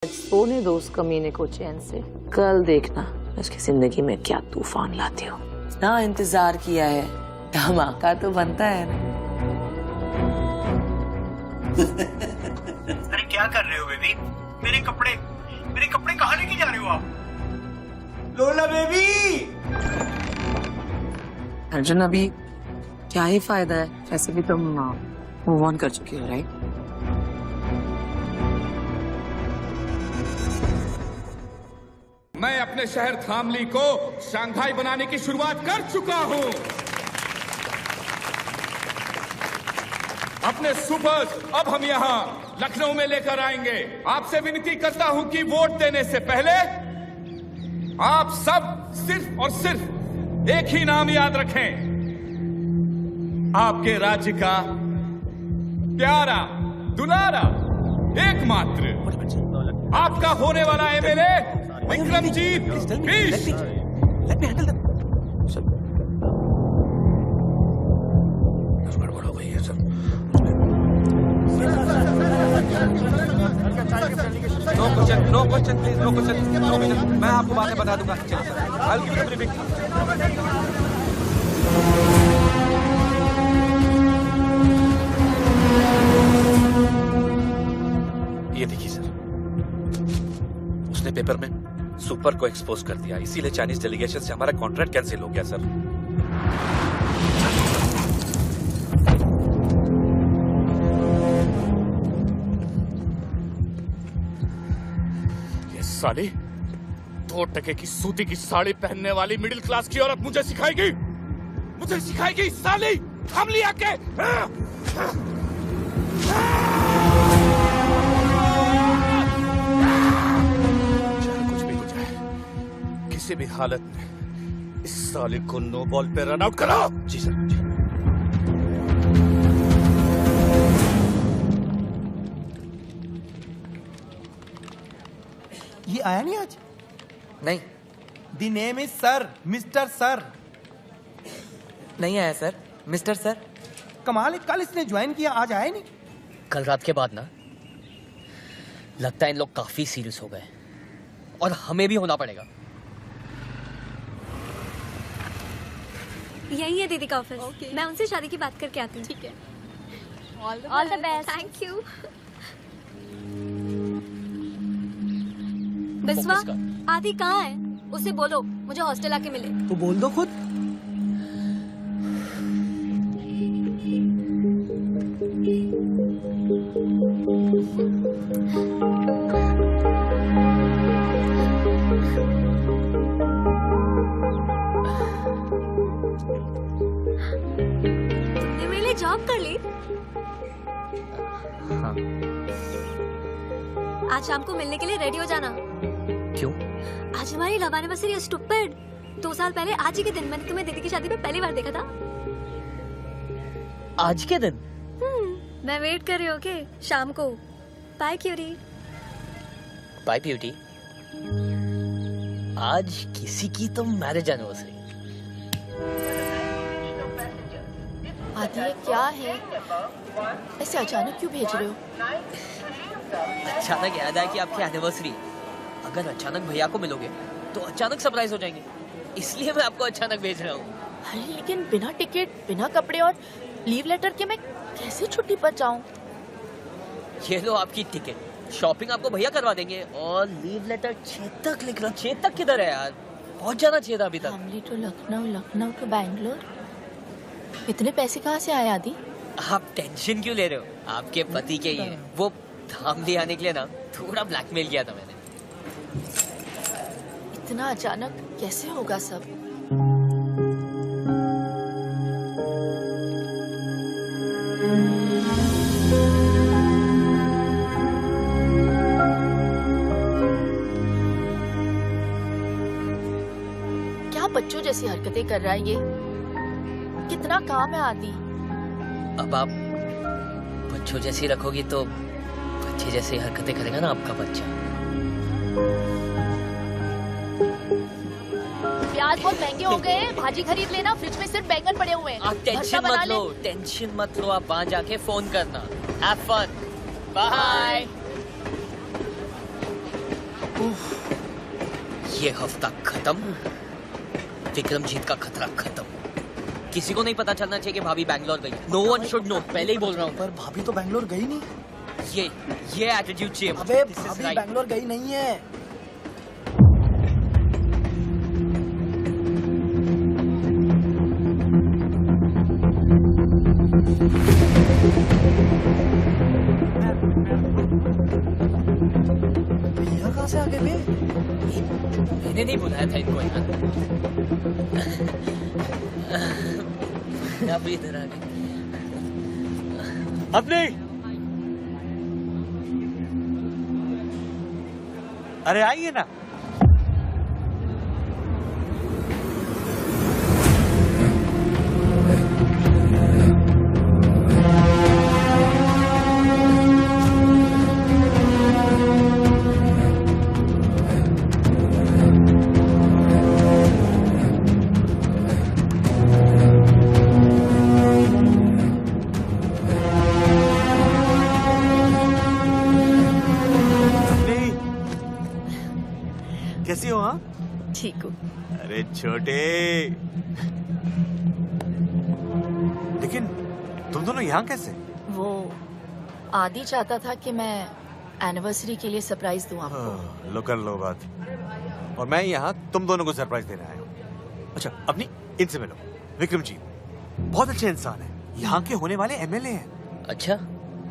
सोने दो उस कमीने को चैन से। कल देखना उसकी जिंदगी में क्या तूफान लाती हूँ। ना इंतजार किया है, धमाका तो बनता है ना। अरे क्या कर रहे हो बेबी? मेरे कपड़े कहाँ लेके जा रहे हो आप? लोला बेबी! अर्जुन अभी क्या ही फायदा है, वैसे भी तुम मूव ऑन कर चुकी हो, राइट? मैं अपने शहर थामली को शंघाई बनाने की शुरुआत कर चुका हूं। अपने सुपर्स अब हम यहां लखनऊ में लेकर आएंगे। आपसे विनती करता हूं कि वोट देने से पहले आप सब सिर्फ और सिर्फ एक ही नाम याद रखें, आपके राज्य का प्यारा दुलारा एकमात्र आपका होने वाला एमएलए विक्रमजीत बिष्ट। गड़बड़ हो गई है सब। No question please, no question. मैं आपको बाद में बता दूंगा। चलिए sir, I'll give you the briefing. ये देखिए सर, उसने पेपर में सुपर को एक्सपोज कर दिया, इसीलिए चाइनीज डेलीगेशन से हमारा कॉन्ट्रैक्ट कैंसिल हो गया सर। ये साली 2 टके की सूती की साड़ी पहनने वाली मिडिल क्लास की औरत मुझे सिखाएगी साली। हम लिया के कुछ भी हो जाए, किसी भी हालत में इस साले को नो बॉल पे रन आउट करो। जी सर, जी। ये आया नहीं आज? नहीं, the name is sir, mister sir. नहीं आया सर, मिस्टर सर। कमाल है, कल इसने ज्वाइन किया, आज आया नहीं। कल रात के बाद ना लगता है इन लोग काफी सीरियस हो गए और हमें भी होना पड़ेगा। यही है दीदी का ऑफिस। मैं उनसे शादी की बात करके आती हूँ। ठीक है, all the best. Thank you. Biswa, आदि कहाँ है? उसे बोलो मुझे हॉस्टल आके मिले। तो बोल दो खुद। तुमने मेरे लिए जॉब कर ली? हाँ। आज शाम को मिलने के लिए रेडी हो जाना। क्यों? आज हमारी लव एनिवर्सरी है स्टूपिड। 2 साल पहले आज ही के दिन मैंने तुम्हें दीदी की शादी में पहली बार देखा था। आज के दिन? मैं वेट कर रही हूँ। ओके, शाम को। बाय क्यूरी। Bye beauty. आज किसी की तो मैरिज एनिवर्सरी। आदि ये क्या है? ऐसे अचानक क्यों भेज रहे हो? अचानक याद आया कि आपकी एनिवर्सरी। अगर अचानक भैया को मिलोगे तो अचानक सरप्राइज हो जाएंगे, इसलिए मैं आपको अचानक भेज रहा हूँ। अरे लेकिन बिना टिकट, बिना कपड़े और लीव लेटर के मैं कैसे छुट्टी पर जाऊँ? ये लो आपकी टिकट, शॉपिंग आपको भैया करवा देंगे और लीव लेटर चेतक लिख रहा। चेतक किधर है यार? पहुंच जाना चाहिए था अभी तक। Family to Lucknow, Lucknow to Bangalore. इतने पैसे कहाँ से आए आदि? आप टेंशन क्यों ले रहे हो? आपके पति के ही है। वो धामली आने के लिए ना थोड़ा ब्लैकमेल किया था मैंने। इतना अचानक कैसे होगा सब? क्या बच्चों जैसी हरकतें कर रहा है ये? कितना काम है आदि। अब आप बच्चों जैसी रखोगी तो बच्चे जैसी हरकतें करेगा ना आपका बच्चा। प्याज बहुत महंगे हो गए हैं, भाजी खरीद लेना, फ्रिज में सिर्फ बैंगन पड़े हुए हैं। आप टेंशन मत लो, आप वहाँ जाके फोन करना। Have fun, bye. ये हफ्ता खत्म, विक्रमजीत का खतरा खत्म। किसी को नहीं पता चलना चाहिए कि भाभी बैंगलोर गई। नो वन शुड नो, पहले ही बोल रहा हूँ। पर भाभी तो बैंगलोर गई नहीं। ये एटीट्यूड चाहिए। अबे भाभी बैंगलोर गई नहीं है। भैया कहाँ से आ गए बे? मैंने नहीं बुलाया था इनको यहाँ। आप इधर आ गए। अपने अरे आइए ना। कैसी हो? हाँ ठीक हूँ। अरे छोटे, लेकिन तुम दोनों यहाँ कैसे? वो आदि चाहता था कि मैं एनिवर्सरी के लिए सरप्राइज दूं आपको। लो कर लो बात। और मैं यहाँ तुम दोनों को सरप्राइज देने आया हूँ। अच्छा अपनी इनसे मिलो। विक्रम जी बहुत अच्छे इंसान है, यहाँ के होने वाले एमएलए हैं। अच्छा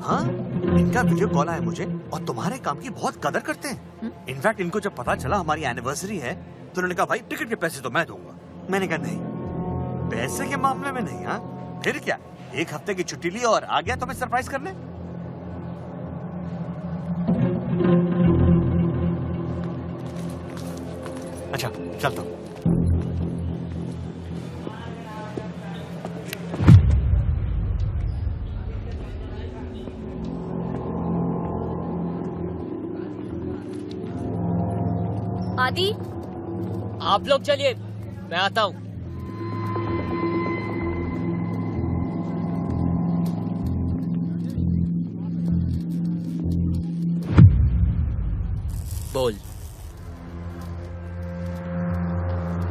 हाँ, इनका वीडियो कॉल आया मुझे और तुम्हारे काम की बहुत कदर करते हैं। इनफैक्ट इनको जब पता चला हमारी एनिवर्सरी है तो उन्होंने कहा भाई टिकट के पैसे तो मैं दूंगा। मैंने कहा नहीं, पैसे के मामले में नहीं। हाँ फिर क्या, एक हफ्ते की छुट्टी ली और आ गया तुम्हें सरप्राइज करने। अच्छा चलता हूँ। आदि आप लोग चलिए, मैं आता हूँ। बोल।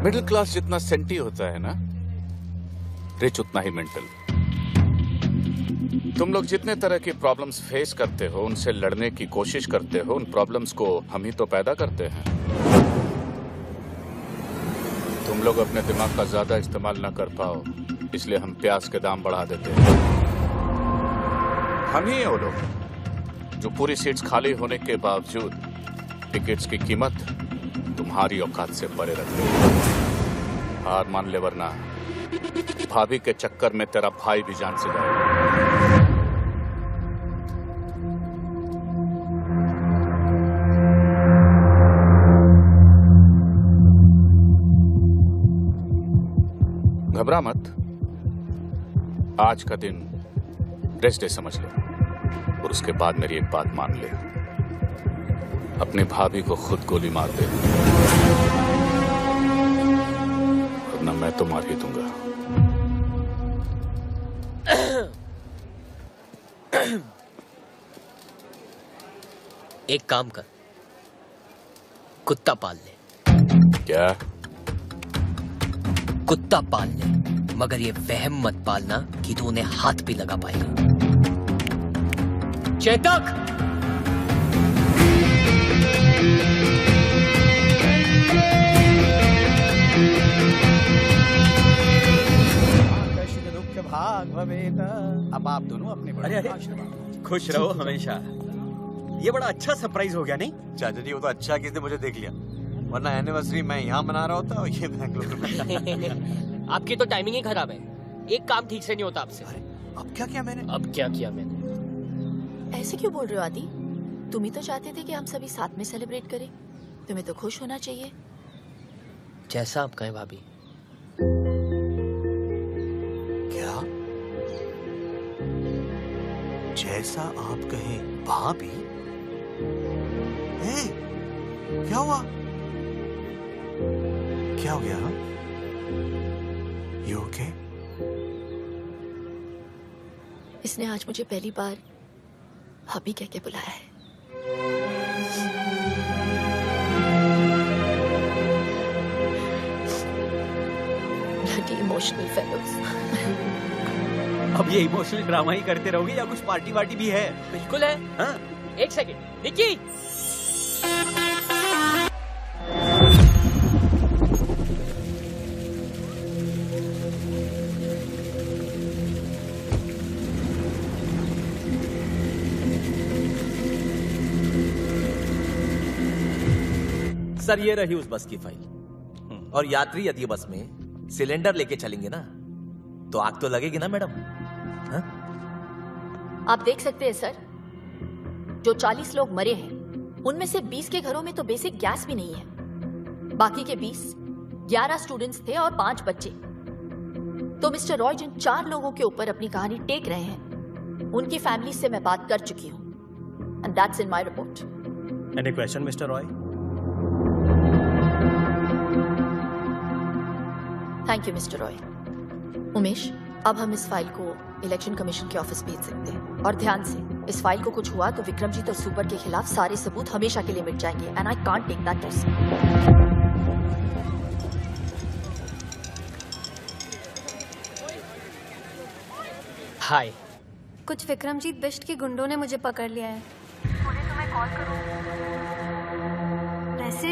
मिडिल क्लास जितना सेंटी होता है ना, रिच उतना ही मेंटल। तुम लोग जितने तरह की प्रॉब्लम्स फेस करते हो, उनसे लड़ने की कोशिश करते हो, उन प्रॉब्लम्स को हम ही तो पैदा करते हैं। तुम लोग अपने दिमाग का ज्यादा इस्तेमाल न कर पाओ, इसलिए हम प्याज के दाम बढ़ा देते हैं। हम ही हैं वो लोग जो पूरी सीट्स खाली होने के बावजूद टिकट्स की कीमत तुम्हारी औकात से परे रखते हैं। हार मान ले वरना भाभी के चक्कर में तेरा भाई भी जान से जाएगा। घबरा मत, आज का दिन रेस्ट डे समझ ले और उसके बाद मेरी एक बात मान ले, अपनी भाभी को खुद गोली मार दे वरना मैं तो मार ही दूंगा। एक काम कर, कुत्ता पाल ले। क्या? कुत्ता पाल ले, मगर ये वहम मत पालना कि तू उन्हें हाथ भी लगा पाएगा। चेतक! भाग भवेदा। अब आप दोनों अपने अरे खुश रहो हमेशा। ये बड़ा अच्छा सरप्राइज हो गया नहीं? चाचा जी वो तो अच्छा किसने मुझे देख लिया, वरना एनिवर्सरी मैं यहाँ मना रहा होता और ये बैंगलोर में। आपकी तो टाइमिंग ही खराब है, एक काम ठीक से नहीं होता आपसे। अरे अब क्या किया मैंने? अब क्या किया मैंने? ऐसे क्यों बोल रहे हो आदि? तुम ही तो चाहते थे कि हम सभी साथ में सेलिब्रेट करें। तुम्हें तो खुश होना चाहिए। जैसा आप कहें भाभी। क्या? जैसा आप कहें भाभी? क्या हुआ? क्या हो गया? You okay? इसने आज मुझे पहली बार भाभी कह के बुलाया है। Bloody emotional fellows. अब ये इमोशनल ड्रामा ही करते रहोगे या कुछ पार्टी वार्टी भी है? बिल्कुल है। हाँ? एक सेकंड, निक्की। सर ये रही उस बस की फाइल। और यात्री यदि बस में सिलेंडर लेके चलेंगे ना तो आग तो लगेगी ना मैडम? हाँ? आप देख सकते हैं सर, जो 40 लोग मरे हैं उनमें से 20 के घरों में तो बेसिक गैस भी नहीं है। बाकी के 20 11 स्टूडेंट्स थे और 5 बच्चे। तो मिस्टर रॉय जिन 4 लोगों के ऊपर अपनी कहानी टेक रहे हैं उनकी फैमिली से मैं बात कर चुकी हूं and that's in my report. Any question mister Roy? Thank you mister Roy. Umesh, अब हम इस फाइल को इलेक्शन कमीशन के ऑफिस भेज सकते हैं। और ध्यान से, इस फाइल को कुछ हुआ तो विक्रमजीत और सुपर के खिलाफ सारे सबूत हमेशा के लिए मिट जाएंगे and I can't take that risk. Hi. कुछ विक्रमजीत बिष्ट के गुंडों ने मुझे पकड़ लिया है। बोले तुम्हें कॉल करूं। वैसे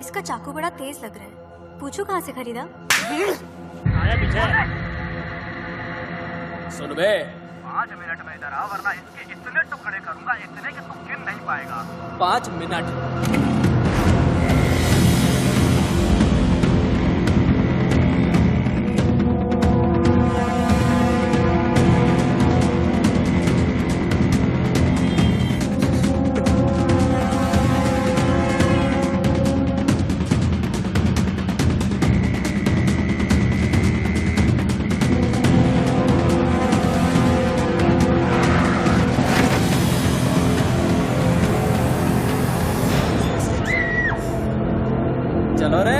इसका चाकू बड़ा तेज लग रहा है, पूछो कहाँ से खरीदा? आया पीछे। सुन बे, 5 मिनट में इधर आ वरना इसके इतने टुकड़े करूंगा, इतने कि तू गिन नहीं पाएगा। 5 मिनट। चलो रे।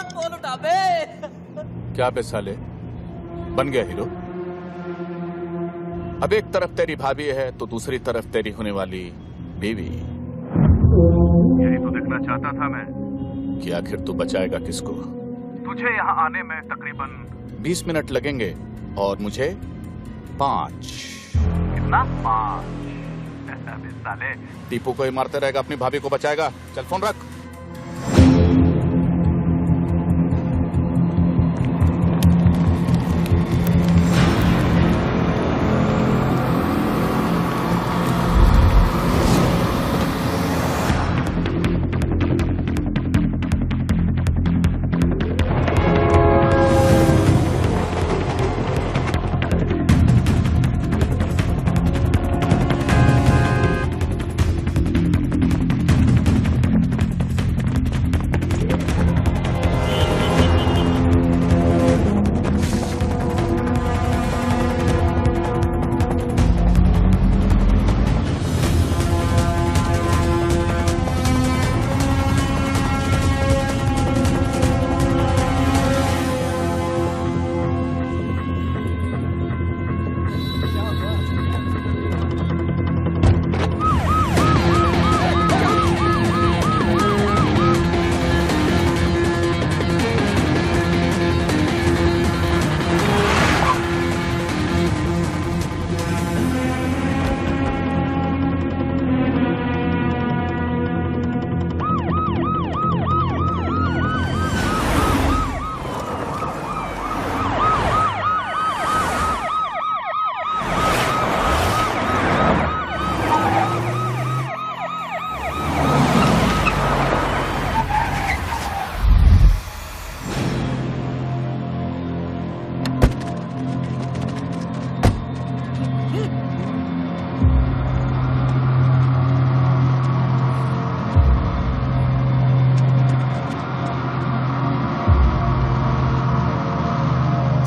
फोन उठा बे। क्या बे साले, बन गया हीरो? अब एक तरफ तेरी भाभी है तो दूसरी तरफ तेरी होने वाली बीवी। यही तो देखना चाहता था मैं कि आखिर तू बचाएगा किसको? तुझे यहाँ आने में तकरीबन 20 मिनट लगेंगे और मुझे 5। कितना? 5? साले टीपू को ही मारते रहेगा, अपनी भाभी को बचाएगा। चल फोन रख।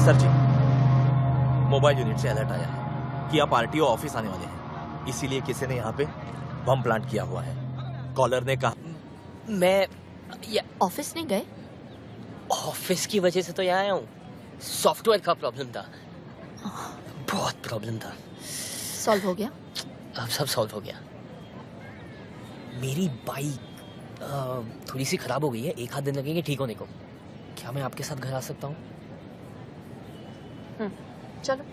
सर जी, मोबाइल यूनिट से अलर्ट आया है कि आप आरटीओ ऑफिस आने वाले हैं, इसीलिए किसी ने यहाँ पे बम प्लांट किया हुआ है। कॉलर ने कहा मैं ऑफिस नहीं गए? ऑफिस की वजह से तो यहाँ आया हूँ। सॉफ्टवेयर का प्रॉब्लम था, बहुत प्रॉब्लम था। सॉल्व हो गया? अब सब सॉल्व हो गया। मेरी बाइक थोड़ी सी खराब हो गई है, 1 आध दिन लगेंगे ठीक होने को। क्या मैं आपके साथ घर आ सकता हूँ? चलो।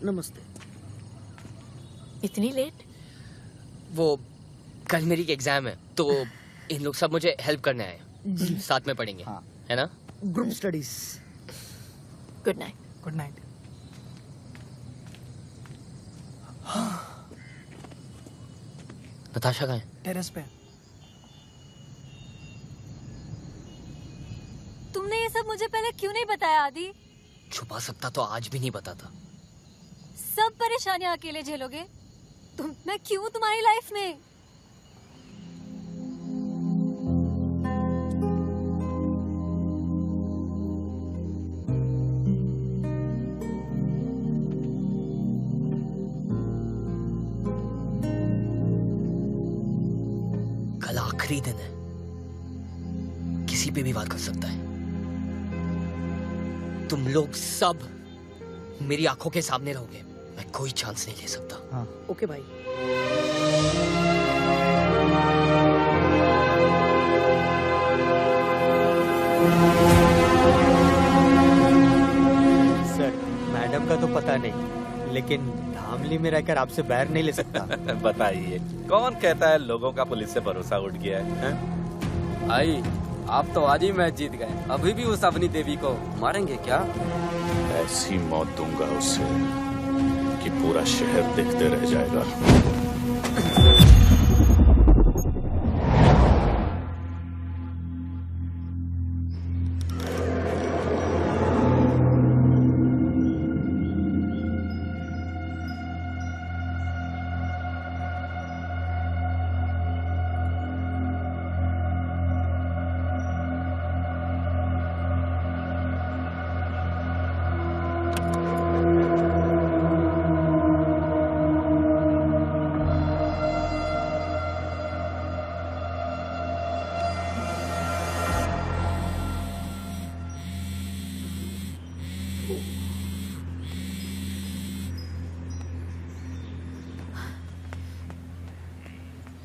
नमस्ते। इतनी लेट? वो कल मेरी एग्जाम है तो इन लोग सब मुझे हेल्प करने आए हैं। साथ में पढ़ेंगे, है ना? Group studies. Good night. Good night. Natasha कहाँ है? टेरेस पे। तुमने ये सब मुझे पहले क्यों नहीं बताया आदि? छुपा सकता तो आज भी नहीं बताता। सब परेशानियां अकेले झेलोगे? मैं क्यों तुम्हारी लाइफ में? कल आखिरी दिन है, किसी पे भी बात कर सकता है। तुम लोग सब मेरी आंखों के सामने रहोगे, मैं कोई चांस नहीं ले सकता। हाँ। ओके भाई। सर, मैडम का तो पता नहीं, लेकिन धामली में रहकर आपसे बैर नहीं ले सकता। बताइए, कौन कहता है लोगों का पुलिस से भरोसा उठ गया है? भाई, आप तो आज ही मैच जीत गए, अभी भी उस अवनी देवी को मारेंगे क्या? ऐसी मौत दूंगा उसे कि पूरा शहर देखते रह जाएगा।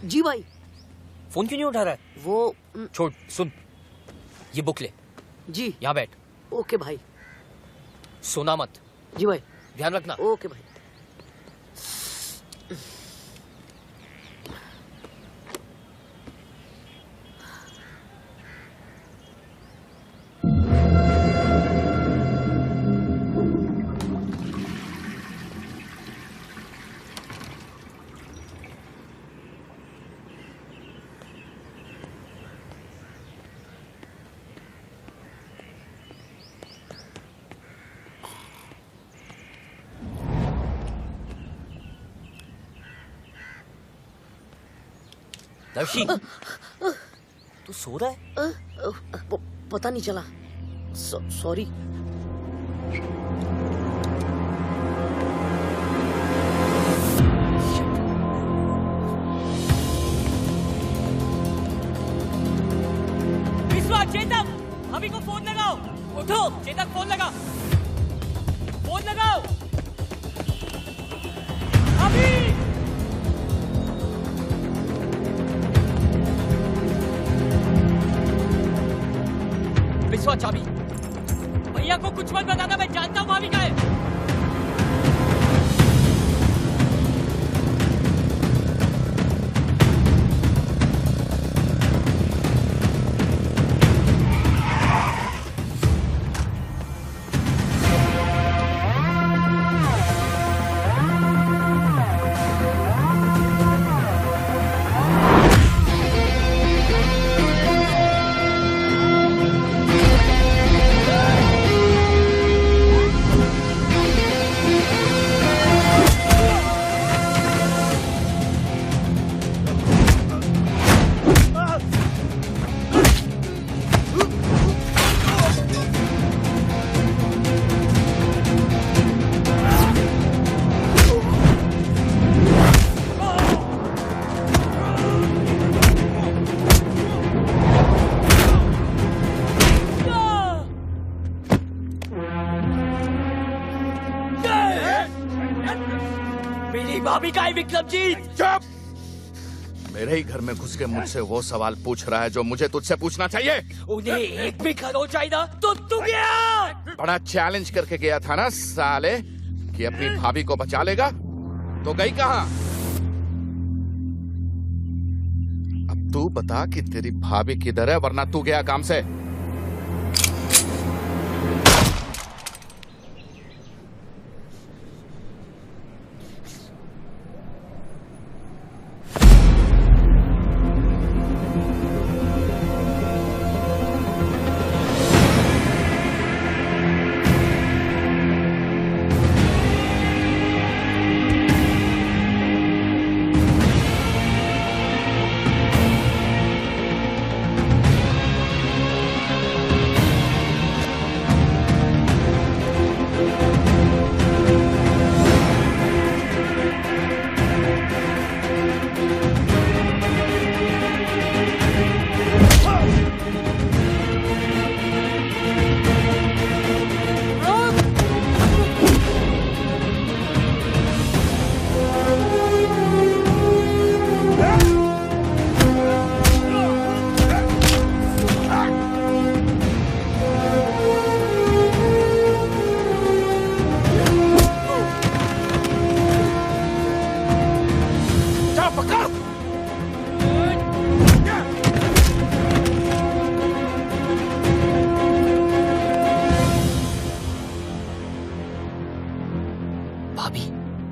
जी भाई। फोन क्यों नहीं उठा रहा है? वो छोड़, सुन, ये बुक ले। जी। यहाँ बैठ। ओके भाई। सोना मत। जी भाई। ध्यान रखना। ओके भाई। दर्शी, तू सो रहा है? पता नहीं चला, सॉरी। विश्वा, चेतक, अभी को फोन लगाओ। उठो, चेतक, फोन लगा। फोन लगाओ अभी। विश्वा, चाबी। भैया को कुछ मत बताना, मैं जानता हूँ भाभी का है। मेरी भाभी का है विक्रमजीत। चुप! मेरे ही घर में घुस के मुझसे वो सवाल पूछ रहा है जो मुझे तुझसे पूछना चाहिए। उन्हें एक भी खरोच चाहिए ना तो तू गया। बड़ा चैलेंज करके गया था ना साले कि अपनी भाभी को बचा लेगा, तो गई कहां? अब तू बता कि तेरी भाभी किधर है, वरना तू गया काम से।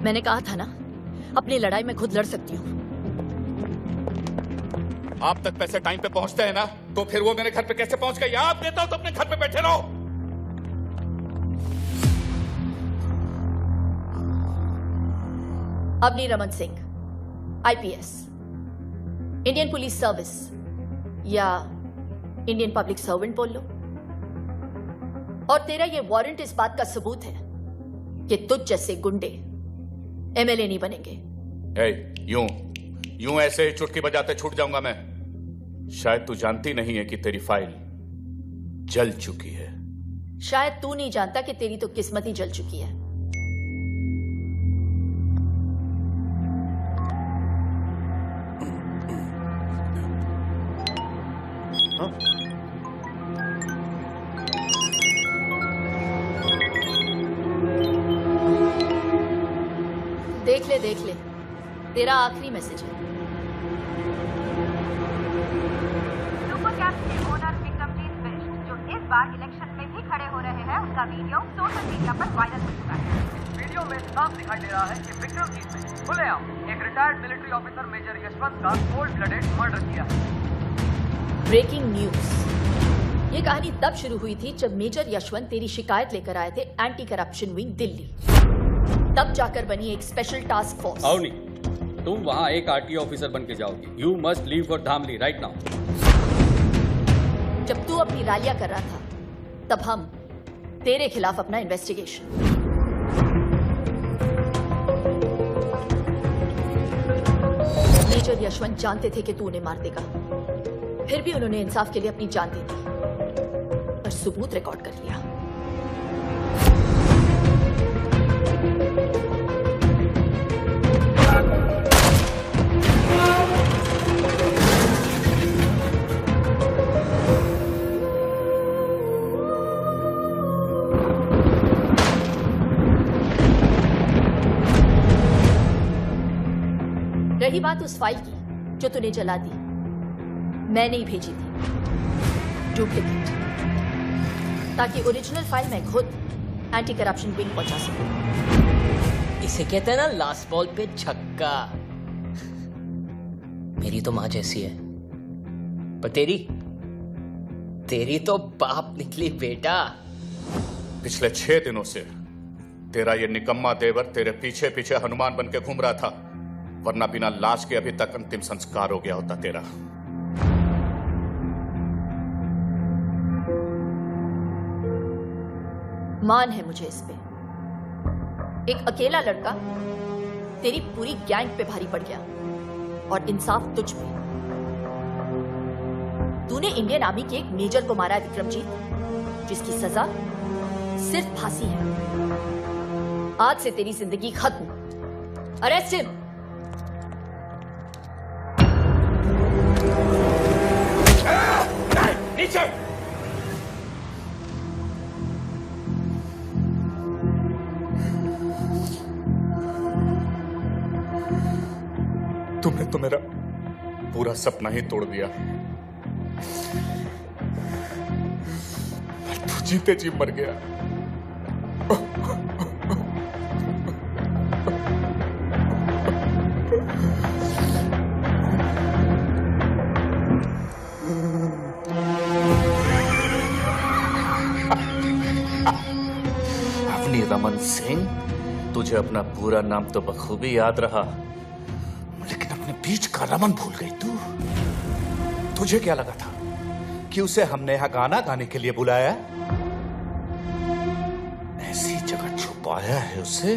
मैंने कहा था ना, अपनी लड़ाई में खुद लड़ सकती हूँ। आप तक पैसे टाइम पे पहुंचते हैं ना, तो फिर वो मेरे घर पे कैसे पहुंच गई? आप देता हो तो अपने घर पे बैठे रहो। Avni Raman Singh, IPS, Indian police service या इंडियन पब्लिक सर्वेंट बोल लो। और तेरा ये वारंट इस बात का सबूत है कि तुझ जैसे गुंडे एमएलए नहीं बनेंगे। यूं ऐसे ही चुटकी बजाते छूट जाऊंगा मैं? शायद तू जानती नहीं है कि तेरी फाइल जल चुकी है। शायद तू नहीं जानता कि तेरी तो किस्मत ही जल चुकी है। देख ले, तेरा आखिरी मैसेज है। सुपर कैप्स के ओनर विक्रमजीत बिष्ट, जो इस बार इलेक्शन में भी खड़े हो रहे हैं, उनका वीडियो सोशल मीडिया पर वायरल हो चुका है। वीडियो में साफ दिखाई दे रहा है कि विक्रमजीत ने खुलेआम एक retired military officer major Yashwant का कोल्ड ब्लडेड मर्डर किया है। Breaking news. ये कहानी तब शुरू हुई थी जब मेजर यशवंत तेरी शिकायत लेकर आए थे एंटी करप्शन विंग दिल्ली। तब जाकर बनी एक स्पेशल टास्क फोर्स। अवनी, तुम वहां एक आरटीओ ऑफिसर बन के जाओगी। You must leave for Dhamli right now. जब तू अपनी रैलियां कर रहा था, तब हम तेरे खिलाफ अपना इन्वेस्टिगेशन। मेजर यशवंत जानते थे कि तू उन्हें मार देगा, फिर भी उन्होंने इंसाफ के लिए अपनी जान दे दी और सबूत रिकॉर्ड कर लिया। रही बात उस फाइल की जो तूने जला दी, मैंने ही भेजी थी डुप्लीकेट, ताकि ओरिजिनल फाइल मैं खुद एंटी करप्शन विंग पहुंचा सकूं। इसे कहते हैं ना लास्ट बॉल पे छक्का। मेरी तो मां जैसी है, पर तेरी तो बाप निकली बेटा। पिछले 6 दिनों से तेरा ये निकम्मा देवर तेरे पीछे पीछे हनुमान बन के घूम रहा था, वरना बिना लाश के अभी तक अंतिम संस्कार हो गया होता तेरा। मान है मुझे इस पे। एक अकेला लड़का तेरी पूरी गैंग पे भारी पड़ गया और इंसाफ तुझ पे। तूने इंडियन आर्मी के एक मेजर को मारा है विक्रमजीत, जिसकी सजा सिर्फ फांसी है। आज से तेरी जिंदगी खत्म। Arrest him. नीचे। तुमने तो मेरा पूरा सपना ही तोड़ दिया। मैं तो जीते जी मर गया। अवनी रमन सिंह, तुझे अपना पूरा नाम तो बखूबी याद रहा, लेकिन अपने बीच का रमन भूल गई तू। तुझे क्या लगा था कि उसे हमने यहां गाना गाने के लिए बुलाया? ऐसी जगह छुपाया है उसे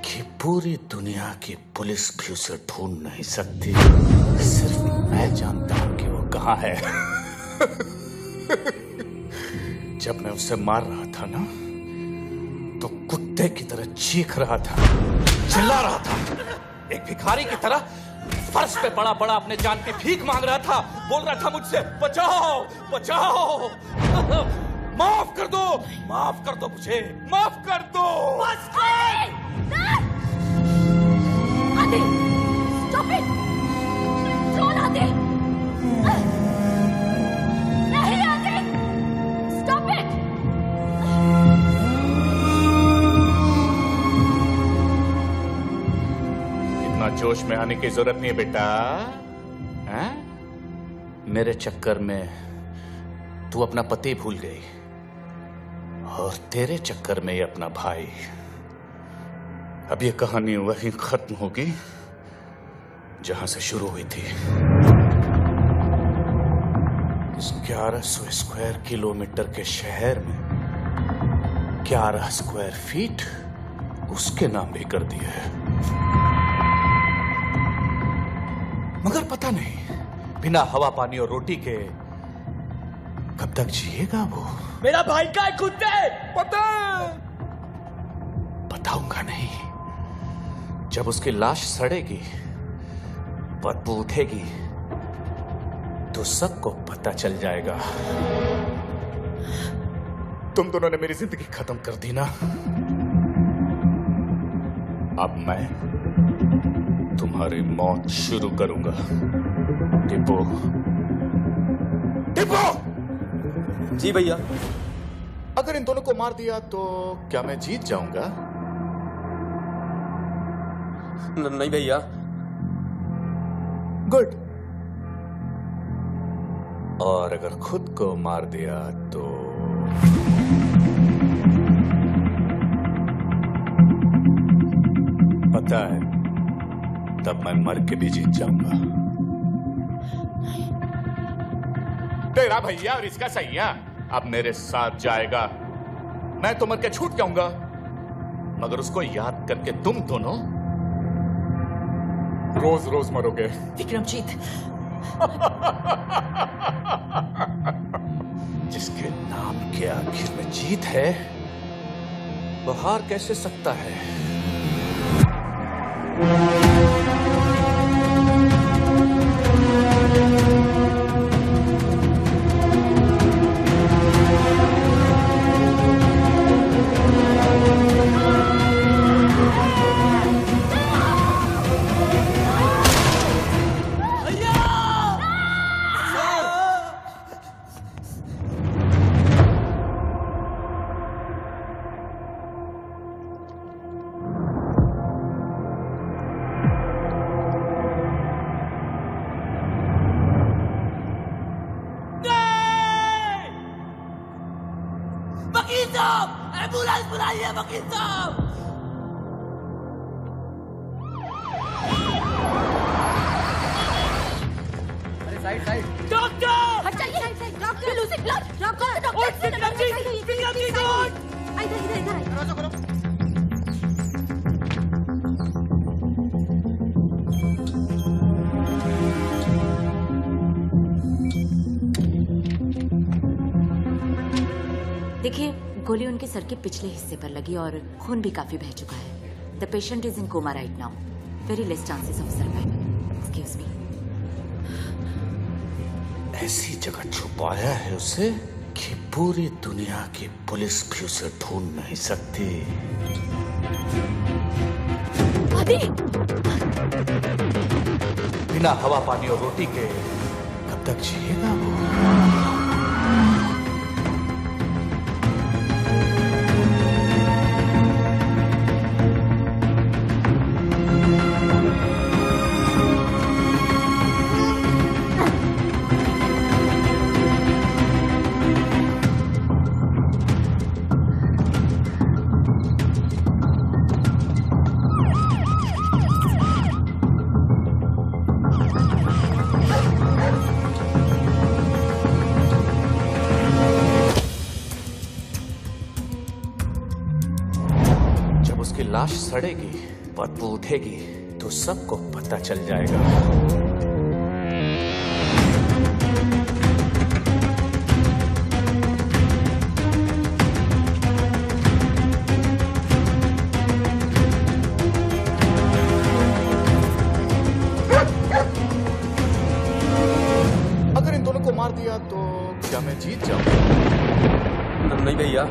कि पूरी दुनिया की पुलिस भी उसे ढूंढ नहीं सकती। सिर्फ मैं जानता हूं कि वो कहां है। जब मैं उसे मार रहा था ना, तो कुत्ते की तरह चीख रहा था, चिल्ला रहा था, एक भिखारी की तरह फर्श पे बड़ा बड़ा अपने जान की भीख मांग रहा था, बोल रहा था मुझसे बचाओ बचाओ, माफ कर दो मुझे, माफ कर दो। आदि, stop it! छोड़ आदि! नहीं आदि! Stop it! इतना जोश में आने की जरूरत नहीं है बेटा। हैं? मेरे चक्कर में तू अपना पति भूल गई, और तेरे चक्कर में ये अपना भाई। अब ये कहानी वहीं खत्म होगी जहां से शुरू हुई थी। इस 1100 स्क्वायर किलोमीटर के शहर में 11 स्क्वायर फीट उसके नाम भी कर दिए है। मगर पता नहीं बिना हवा पानी और रोटी के कब तक जिएगा वो। मेरा भाई का है कुत्ते। बताऊंगा नहीं। जब उसकी लाश सड़ेगी, बदबू उठेगी, तो सबको पता चल जाएगा। तुम दोनों ने मेरी जिंदगी खत्म कर दी ना। अब मैं तुम्हारी मौत शुरू करूंगा। टिप्पो, टिप्पो! जी भैया। अगर इन दोनों को मार दिया तो क्या मैं जीत जाऊंगा? नहीं भैया। गुड। और अगर खुद को मार दिया तो पता है, तब मैं मर के भी जीत जाऊंगा। तेरा भैया और इसका सैया अब मेरे साथ जाएगा। मैं तो मर के छूट जाऊंगा, मगर उसको याद करके तुम दोनों रोज रोज मरोगे। विक्रमजीत, जिसके नाम के आखिर में जीत है, वो हार कैसे सकता है? वकील साहब, एम्बुलेंस बुलाइए वकील साहब। अरे साइड साइड। डॉक्टर! हट जाइए। Doctor losing blood. डॉक्टर दरवाजा खोलो। देखिए, गोली उनके सर के पिछले हिस्से पर लगी और खून भी काफी बह चुका है। The patient is in coma right now. Very less chances of survival. Excuse me. ऐसी जगह छुपाया है उसे कि पूरी दुनिया की पुलिस भी उसे ढूंढ नहीं सकती। आदि! बिना हवा पानी और रोटी के कब तक जिएगा वो? लाश सड़ेगी, बदबू उठेगी तो सबको पता चल जाएगा। अगर इन दोनों को मार दिया तो क्या मैं जीत जाऊंगा? नहीं भैया,